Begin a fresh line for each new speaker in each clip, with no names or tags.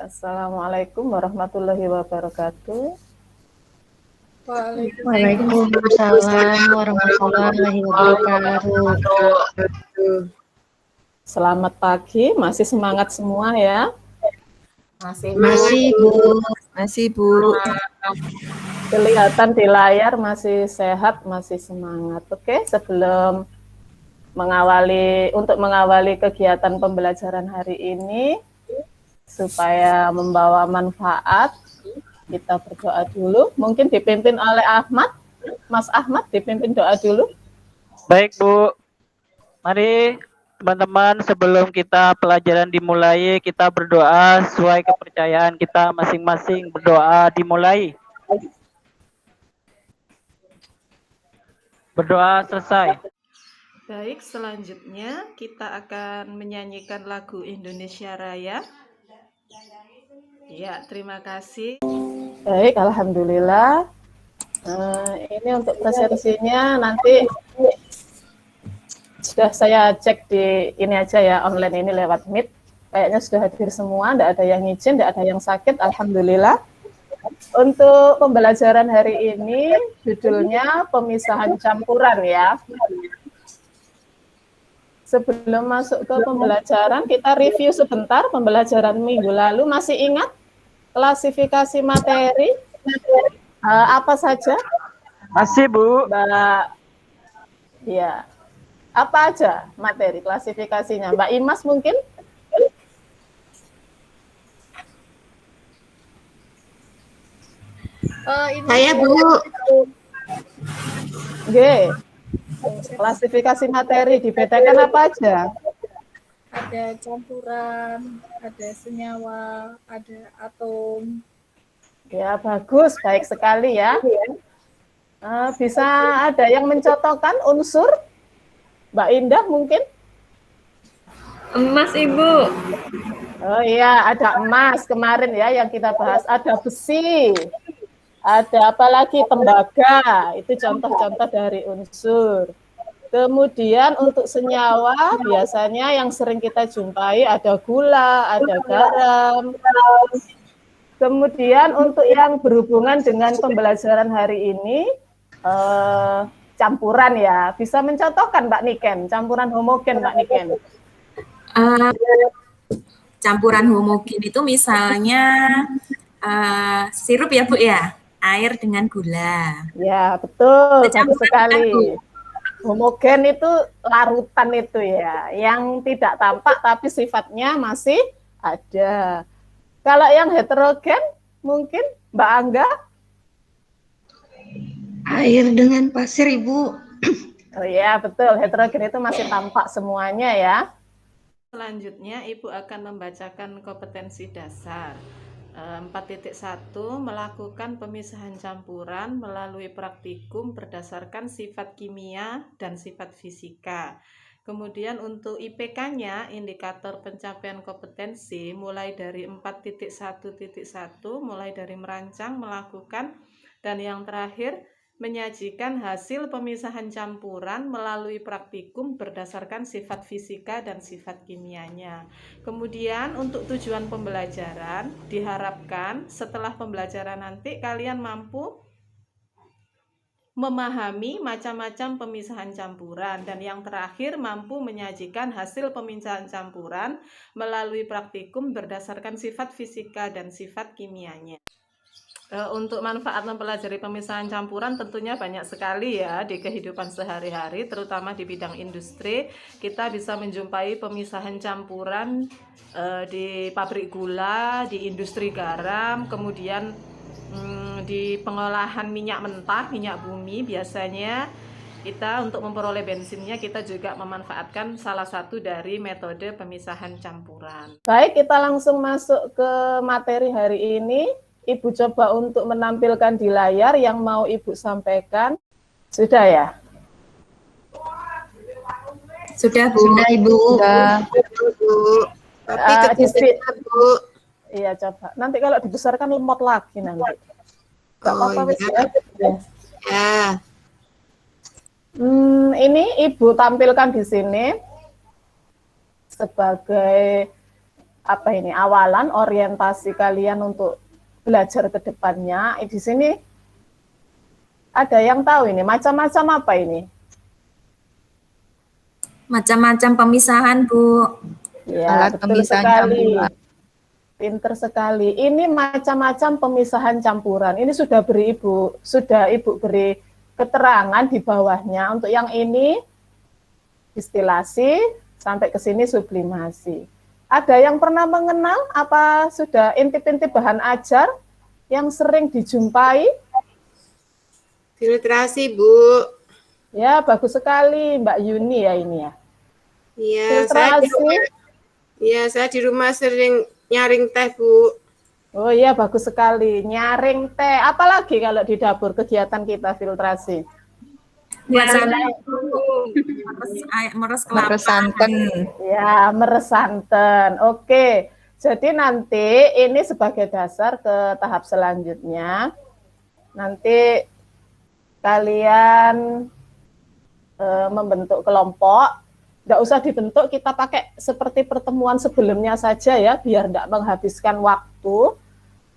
Assalamualaikum warahmatullahi wabarakatuh.
Waalaikumsalam warahmatullahi wabarakatuh.
Selamat pagi, masih semangat semua ya?
Masih Bu.
Masih Bu.
Kelihatan di layar masih sehat, masih semangat. Oke, sebelum mengawali kegiatan pembelajaran hari ini, supaya membawa manfaat, kita berdoa dulu. Mungkin dipimpin oleh Ahmad. Mas Ahmad dipimpin doa dulu.
Baik Bu, mari teman-teman sebelum kita pelajaran dimulai, kita berdoa sesuai kepercayaan kita masing-masing. Berdoa dimulai. Berdoa selesai.
Baik, selanjutnya kita akan menyanyikan lagu Indonesia Raya. Ya, terima kasih.
Baik, alhamdulillah. Ini untuk presensinya nanti sudah saya cek di ini aja ya, online ini lewat Meet. Kayaknya sudah hadir semua, tidak ada yang izin, tidak ada yang sakit, alhamdulillah. Untuk pembelajaran hari ini judulnya pemisahan campuran ya. Sebelum masuk ke pembelajaran, kita review sebentar pembelajaran minggu lalu. Masih ingat klasifikasi materi apa saja?
Masih Bu.
Mbak, ya, apa aja materi klasifikasinya? Mbak Imas mungkin?
Saya Bu.
Oke. Klasifikasi materi dibedakan apa aja?
Ada campuran, ada senyawa, ada atom.
Ya, bagus, baik sekali ya. Bisa ada yang mencontohkan unsur? Mbak Indah mungkin?
Emas, Ibu.
Oh iya, ada emas kemarin ya yang kita bahas. Ada besi, ada apa lagi, tembaga, itu contoh-contoh dari unsur. Kemudian untuk senyawa biasanya yang sering kita jumpai ada gula, ada garam. Kemudian untuk yang berhubungan dengan pembelajaran hari ini, campuran ya. Bisa mencontohkan Mbak Niken, campuran homogen Mbak Niken.
Campuran homogen itu misalnya sirup ya Bu ya, air dengan gula.
Ya betul, bagus sekali. Homogen itu larutan itu ya, yang tidak tampak tapi sifatnya masih ada. Kalau yang heterogen mungkin Mbak Angga?
Air dengan pasir Ibu.
Oh ya betul, heterogen itu masih tampak semuanya ya.
Selanjutnya Ibu akan membacakan kompetensi dasar. 4.1 melakukan pemisahan campuran melalui praktikum berdasarkan sifat kimia dan sifat fisika. Kemudian untuk IPK-nya, indikator pencapaian kompetensi mulai dari 4.1.1 mulai dari merancang, melakukan, dan yang terakhir menyajikan hasil pemisahan campuran melalui praktikum berdasarkan sifat fisika dan sifat kimianya. Kemudian untuk tujuan pembelajaran diharapkan setelah pembelajaran nanti kalian mampu memahami macam-macam pemisahan campuran, dan yang terakhir mampu menyajikan hasil pemisahan campuran melalui praktikum berdasarkan sifat fisika dan sifat kimianya. Untuk manfaat mempelajari pemisahan campuran tentunya banyak sekali ya di kehidupan sehari-hari, terutama di bidang industri. Kita bisa menjumpai pemisahan campuran di pabrik gula, di industri garam, kemudian di pengolahan minyak mentah, minyak bumi. Biasanya kita untuk memperoleh bensinnya kita juga memanfaatkan salah satu dari metode pemisahan campuran.
Baik, kita langsung masuk ke materi hari ini. Ibu coba untuk menampilkan di layar yang mau Ibu sampaikan. Sudah ya?
Sudah Bu.
Sudah Ibu.
Sudah.
Tapi kecil Bu.
Iya, coba. Nanti kalau dibesarkan lemot lagi nanti. Gak apa-apa wis ya.
Ya.
Ini Ibu tampilkan di sini sebagai apa ini awalan orientasi kalian untuk belajar ke depannya. Di sini ada yang tahu ini macam-macam apa ini?
Macam-macam pemisahan, Bu.
Ya,
Alat
betul
pemisahan
sekali.
campuran.
Pinter sekali. Ini macam-macam pemisahan campuran. Ini sudah Ibu beri keterangan di bawahnya. Untuk yang ini distilasi sampai ke sini sublimasi. Ada yang pernah mengenal apa sudah intip-intip bahan ajar yang sering dijumpai?
Filtrasi, Bu.
Ya, bagus sekali Mbak Yuni ya ini ya.
Iya,
Filtrasi.
saya di rumah sering nyaring teh, Bu.
Oh iya, bagus sekali. Nyaring teh. Apalagi kalau di dapur kegiatan kita filtrasi?
Biasanya meres kelapa.
Meres santan.
Ya, meres santan. Oke. Jadi nanti ini sebagai dasar ke tahap selanjutnya. Nanti kalian membentuk kelompok. Nggak usah dibentuk, kita pakai seperti pertemuan sebelumnya saja ya, biar nggak menghabiskan waktu.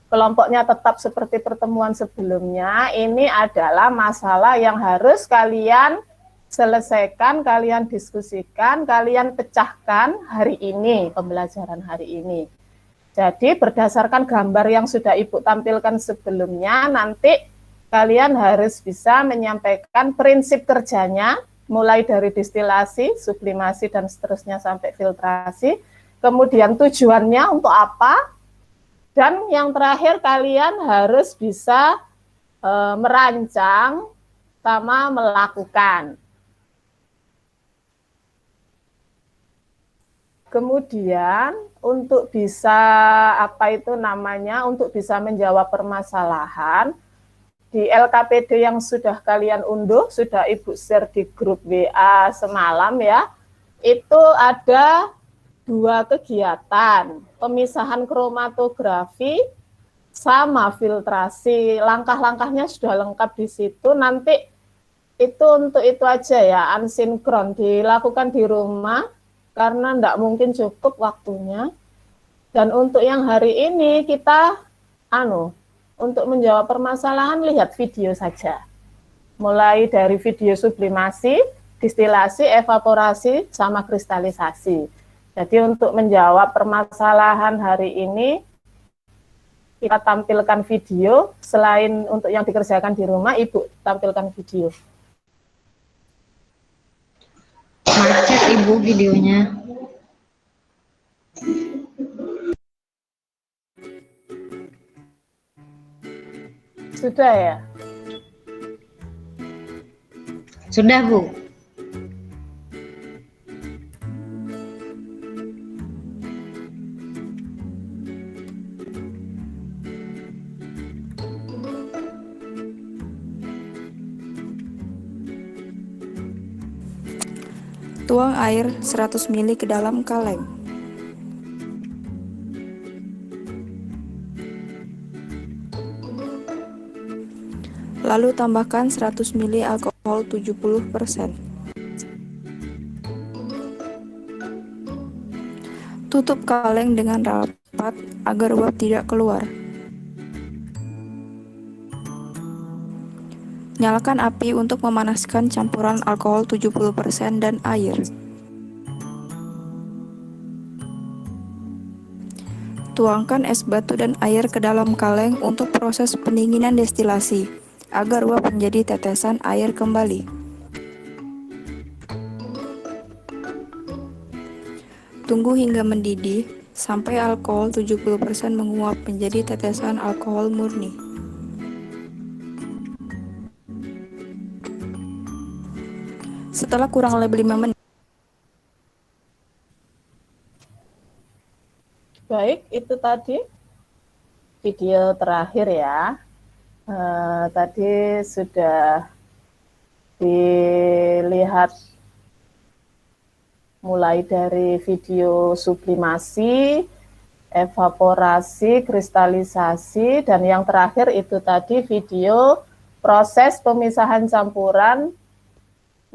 Kelompoknya tetap seperti pertemuan sebelumnya. Ini adalah masalah yang harus kalian selesaikan, kalian diskusikan, kalian pecahkan hari ini, pembelajaran hari ini. Jadi berdasarkan gambar yang sudah Ibu tampilkan sebelumnya, nanti kalian harus bisa menyampaikan prinsip kerjanya, mulai dari distilasi, sublimasi, dan seterusnya sampai filtrasi. Kemudian tujuannya untuk apa? Dan yang terakhir kalian harus bisa merancang sama melakukan. Kemudian untuk bisa untuk bisa menjawab permasalahan, di LKPD yang sudah kalian unduh, sudah Ibu share di grup WA semalam ya, itu ada 2 kegiatan, pemisahan kromatografi sama filtrasi. Langkah-langkahnya sudah lengkap di situ, nanti itu untuk itu aja ya, unsinkron, dilakukan di rumah, karena enggak mungkin cukup waktunya. Dan untuk yang hari ini kita, untuk menjawab permasalahan, lihat video saja. Mulai dari video sublimasi, distilasi, evaporasi, sama kristalisasi. Jadi untuk menjawab permasalahan hari ini, kita tampilkan video. Selain untuk yang dikerjakan di rumah, Ibu tampilkan video.
Macet, Ibu, videonya.
Sudah ya?
Sudah, Bu.
Tuang air 100 ml ke dalam kaleng. Lalu tambahkan 100 ml alkohol 70%. Tutup kaleng dengan rapat agar uap tidak keluar. Nyalakan api untuk memanaskan campuran alkohol 70% dan air. Tuangkan es batu dan air ke dalam kaleng untuk proses pendinginan destilasi, agar uap menjadi tetesan air kembali. Tunggu hingga mendidih, sampai alkohol 70% menguap menjadi tetesan alkohol murni. Setelah kurang lebih 5 menit.
Baik, itu tadi video terakhir ya. Tadi sudah dilihat mulai dari video sublimasi, evaporasi, kristalisasi, dan yang terakhir itu tadi video proses pemisahan campuran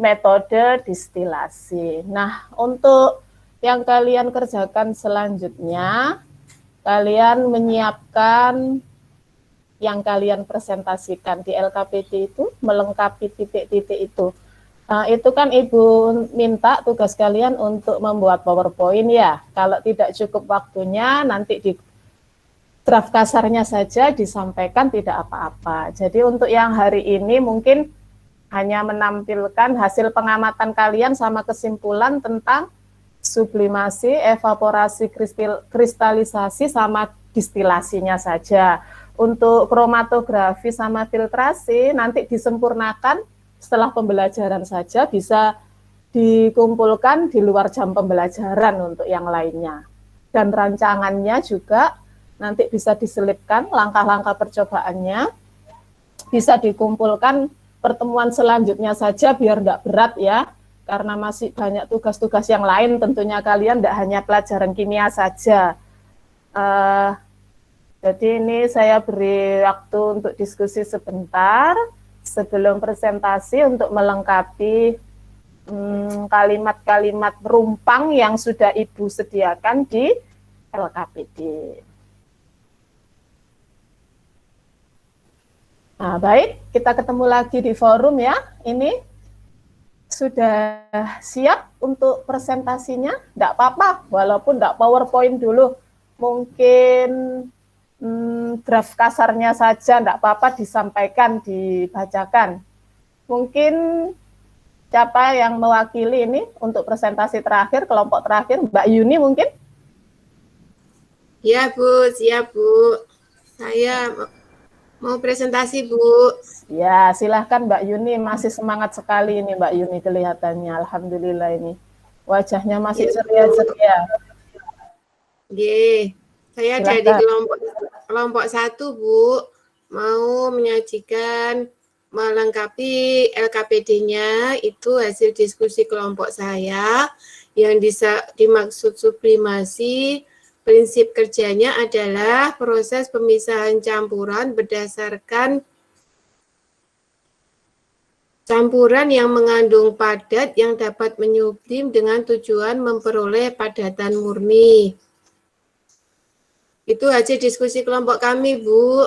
metode distilasi. Nah, untuk yang kalian kerjakan selanjutnya, kalian menyiapkan yang kalian presentasikan di LKPD itu, melengkapi titik-titik itu. Itu kan Ibu minta tugas kalian untuk membuat PowerPoint ya. Kalau tidak cukup waktunya, nanti di draft kasarnya saja disampaikan, tidak apa-apa. Jadi untuk yang hari ini mungkin hanya menampilkan hasil pengamatan kalian sama kesimpulan tentang sublimasi, evaporasi, kristalisasi, sama distilasinya saja. Untuk kromatografi sama filtrasi nanti disempurnakan setelah pembelajaran saja, bisa dikumpulkan di luar jam pembelajaran untuk yang lainnya. Dan rancangannya juga nanti bisa diselipkan langkah-langkah percobaannya, bisa dikumpulkan pertemuan selanjutnya saja biar tidak berat ya, karena masih banyak tugas-tugas yang lain, tentunya kalian tidak hanya pelajaran kimia saja. Jadi ini saya beri waktu untuk diskusi sebentar sebelum presentasi untuk melengkapi kalimat-kalimat rumpang yang sudah Ibu sediakan di LKPD. Nah, baik, kita ketemu lagi di forum ya. Ini sudah siap untuk presentasinya? Tidak apa-apa, walaupun tidak PowerPoint dulu. Mungkin draft kasarnya saja, tidak apa-apa disampaikan, dibacakan. Mungkin siapa yang mewakili ini untuk presentasi terakhir, kelompok terakhir, Mbak Yuni mungkin?
Ya Bu, siap Bu. Saya mau presentasi Bu.
Ya, silahkan Mbak Yuni, masih semangat sekali ini Mbak Yuni kelihatannya, alhamdulillah ini. Wajahnya masih ceria-ceria.
Oke, saya
Silakan.
dari kelompok 1 Bu, mau menyajikan melengkapi LKPD-nya, itu hasil diskusi kelompok saya yang dimaksud sublimasi. Prinsip kerjanya adalah proses pemisahan campuran berdasarkan campuran yang mengandung padat yang dapat menyublim dengan tujuan memperoleh padatan murni. Itu hasil diskusi kelompok kami, Bu.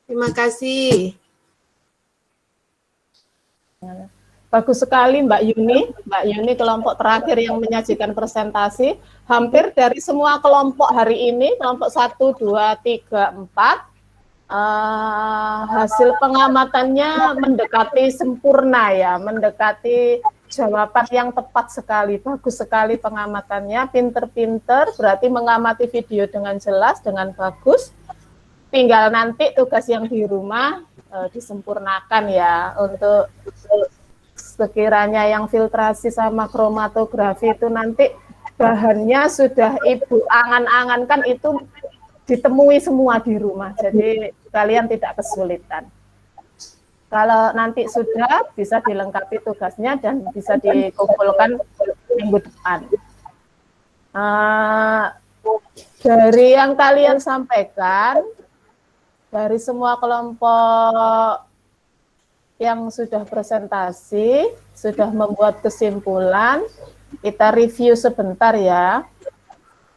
Terima kasih.
Bagus sekali Mbak Yuni. Mbak Yuni kelompok terakhir yang menyajikan presentasi. Hampir dari semua kelompok hari ini, kelompok 1, 2, 3, 4, hasil pengamatannya mendekati sempurna ya, mendekati jawaban yang tepat sekali. Bagus sekali pengamatannya, pinter-pinter, berarti mengamati video dengan jelas, dengan bagus. Tinggal nanti tugas yang di rumah disempurnakan ya, untuk sekiranya yang filtrasi sama kromatografi itu nanti bahannya sudah Ibu angan-angankan, itu ditemui semua di rumah, jadi kalian tidak kesulitan. Kalau nanti sudah, bisa dilengkapi tugasnya dan bisa dikumpulkan minggu depan. Dari yang kalian sampaikan, dari semua kelompok yang sudah presentasi, sudah membuat kesimpulan, kita review sebentar ya.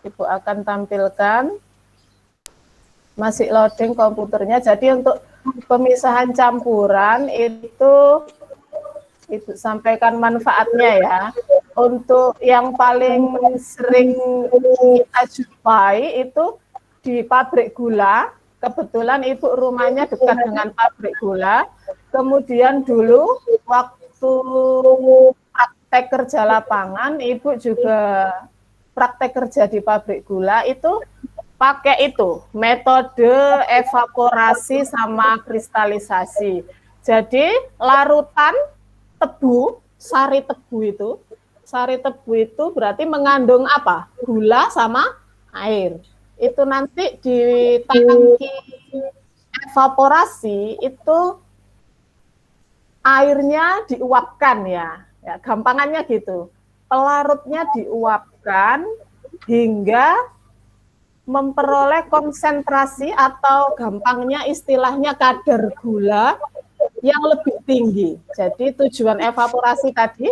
Ibu akan tampilkan. Masih loading komputernya. Jadi untuk pemisahan campuran itu Ibu sampaikan manfaatnya ya. Untuk yang paling sering kita jumpai itu di pabrik gula. Kebetulan Ibu rumahnya dekat dengan pabrik gula. Kemudian dulu waktu praktek kerja lapangan, Ibu juga praktek kerja di pabrik gula, itu pakai itu, metode evaporasi sama kristalisasi. Jadi larutan tebu, sari tebu itu berarti mengandung apa? Gula sama air. Itu nanti di tangki evaporasi itu airnya diuapkan ya, gampangannya gitu. Pelarutnya diuapkan hingga memperoleh konsentrasi atau gampangnya istilahnya kadar gula yang lebih tinggi. Jadi tujuan evaporasi tadi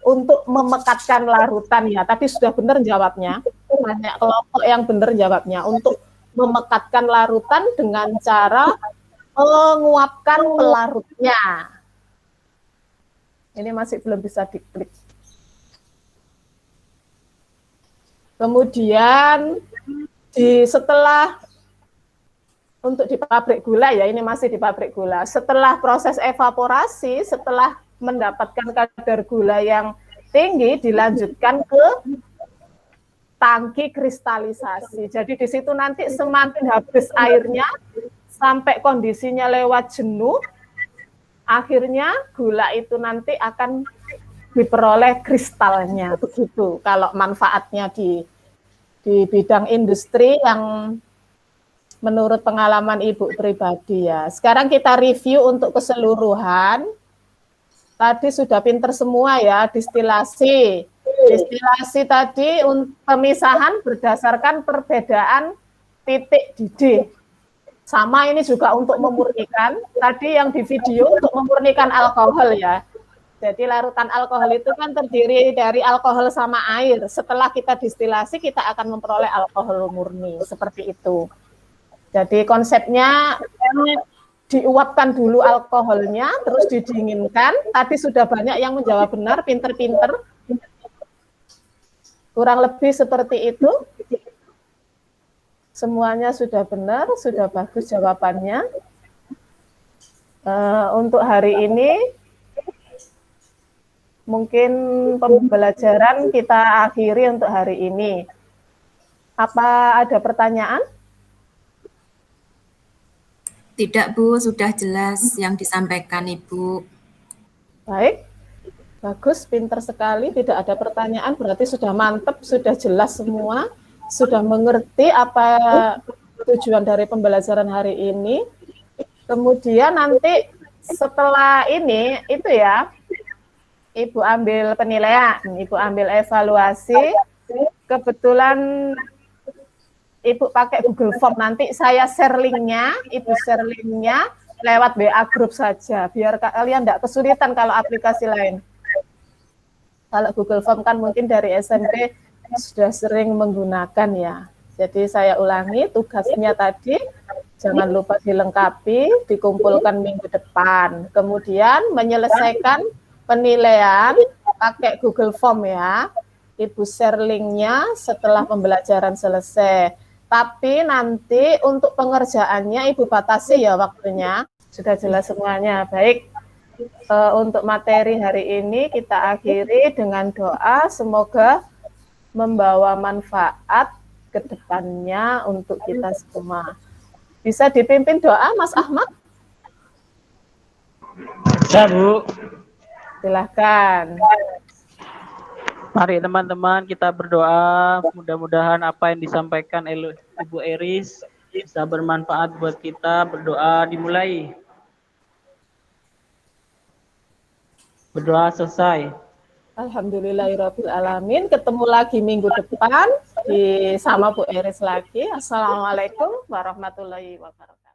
untuk memekatkan larutan ya. Tadi sudah benar jawabnya. Banyak kelompok yang benar jawabnya untuk memekatkan larutan dengan cara menguapkan pelarutnya. Ini masih belum bisa diklik. Kemudian setelah untuk di pabrik gula ya, ini masih di pabrik gula. Setelah proses evaporasi, setelah mendapatkan kadar gula yang tinggi, dilanjutkan ke tangki kristalisasi. Jadi di situ nanti semakin habis airnya, sampai kondisinya lewat jenuh, akhirnya gula itu nanti akan diperoleh kristalnya. Begitu kalau manfaatnya di bidang industri yang menurut pengalaman Ibu pribadi ya. Sekarang kita review untuk keseluruhan. Tadi sudah pinter semua ya, distilasi. Distilasi tadi pemisahan berdasarkan perbedaan titik didih. Sama ini juga untuk memurnikan. Tadi yang di video untuk memurnikan alkohol ya. Jadi larutan alkohol itu kan terdiri dari alkohol sama air. Setelah kita distilasi, kita akan memperoleh alkohol murni. Seperti itu. Jadi konsepnya diuapkan dulu alkoholnya, terus didinginkan. Tadi sudah banyak yang menjawab benar, pinter-pinter. Kurang lebih seperti itu. Semuanya sudah benar, sudah bagus jawabannya. Untuk hari ini, mungkin pembelajaran kita akhiri untuk hari ini. Apa ada pertanyaan?
Tidak, Bu, sudah jelas yang disampaikan Ibu.
Baik, bagus, pinter sekali, tidak ada pertanyaan, berarti sudah mantap, sudah jelas semua, sudah mengerti apa tujuan dari pembelajaran hari ini. Kemudian nanti setelah ini, itu ya, Ibu ambil penilaian, Ibu ambil evaluasi, kebetulan Ibu pakai Google Form, nanti saya share linknya, Ibu share linknya lewat WA grup saja, biar kalian tidak kesulitan kalau aplikasi lain. Kalau Google Form kan mungkin dari SMP sudah sering menggunakan ya. Jadi saya ulangi tugasnya tadi, jangan lupa dilengkapi, dikumpulkan minggu depan. Kemudian menyelesaikan penilaian pakai Google Form ya. Ibu share linknya setelah pembelajaran selesai. Tapi nanti untuk pengerjaannya Ibu batasi ya waktunya. Sudah jelas semuanya. Baik, untuk materi hari ini kita akhiri dengan doa. Semoga membawa manfaat ke depannya untuk kita semua. Bisa dipimpin doa, Mas Ahmad?
Bisa, Bu.
Silahkan.
Mari teman-teman kita berdoa, mudah-mudahan apa yang disampaikan Ibu Eris bisa bermanfaat buat kita. Berdoa dimulai. Berdoa selesai.
Alhamdulillahirabbil alamin. Ketemu lagi minggu depan sama Bu Eris lagi. Assalamualaikum warahmatullahi wabarakatuh.